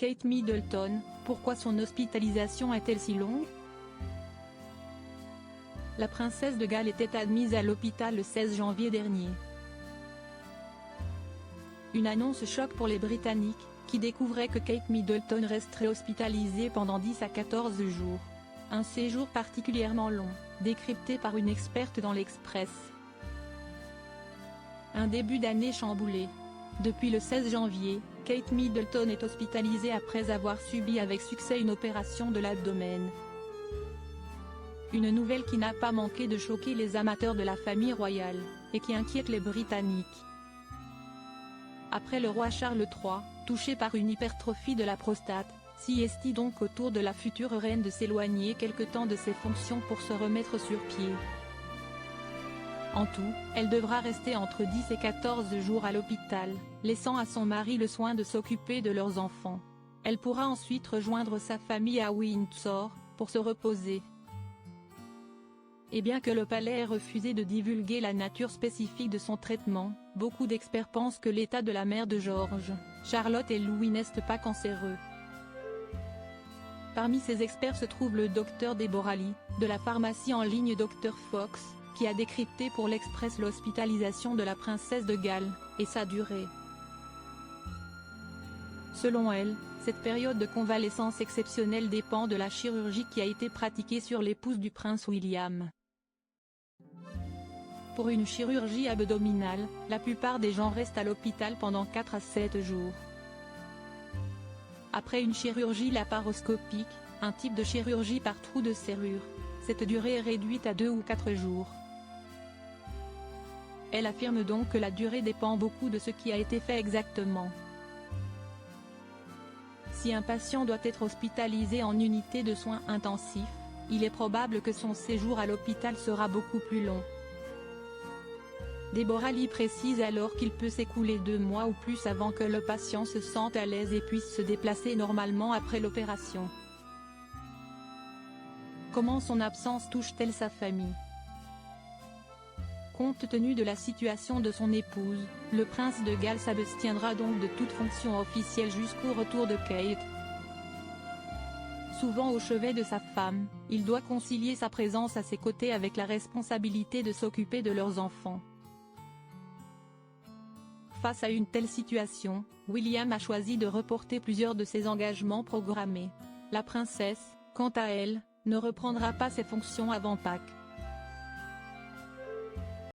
Kate Middleton, pourquoi son hospitalisation est-elle si longue? La princesse de Galles était admise à l'hôpital le 16 janvier dernier. Une annonce choc pour les Britanniques, qui découvraient que Kate Middleton resterait hospitalisée pendant 10 à 14 jours. Un séjour particulièrement long, décrypté par une experte dans l'Express. Un début d'année chamboulé. Depuis le 16 janvier, Kate Middleton est hospitalisée après avoir subi avec succès une opération de l'abdomen. Une nouvelle qui n'a pas manqué de choquer les amateurs de la famille royale, et qui inquiète les Britanniques. Après le roi Charles III, touché par une hypertrophie de la prostate, s'y donc autour de la future reine de s'éloigner quelque temps de ses fonctions pour se remettre sur pied. En tout, elle devra rester entre 10 et 14 jours à l'hôpital, laissant à son mari le soin de s'occuper de leurs enfants. Elle pourra ensuite rejoindre sa famille à Windsor, pour se reposer. Et bien que le palais ait refusé de divulguer la nature spécifique de son traitement, beaucoup d'experts pensent que l'état de la mère de George, Charlotte et Louis n'est pas cancéreux. Parmi ces experts se trouve le docteur Deborah Lee, de la pharmacie en ligne Dr Fox, qui a décrypté pour l'Express l'hospitalisation de la princesse de Galles, et sa durée. Selon elle, cette période de convalescence exceptionnelle dépend de la chirurgie qui a été pratiquée sur l'épouse du prince William. Pour une chirurgie abdominale, la plupart des gens restent à l'hôpital pendant 4 à 7 jours. Après une chirurgie laparoscopique, un type de chirurgie par trou de serrure, cette durée est réduite à 2 ou 4 jours. Elle affirme donc que la durée dépend beaucoup de ce qui a été fait exactement. Si un patient doit être hospitalisé en unité de soins intensifs, il est probable que son séjour à l'hôpital sera beaucoup plus long. Deborah Lee précise alors qu'il peut s'écouler 2 mois ou plus avant que le patient se sente à l'aise et puisse se déplacer normalement après l'opération. Comment son absence touche-t-elle sa famille? Compte tenu de la situation de son épouse, le prince de Galles s'abstiendra donc de toute fonction officielle jusqu'au retour de Kate. Souvent au chevet de sa femme, il doit concilier sa présence à ses côtés avec la responsabilité de s'occuper de leurs enfants. Face à une telle situation, William a choisi de reporter plusieurs de ses engagements programmés. La princesse, quant à elle, ne reprendra pas ses fonctions avant Pâques.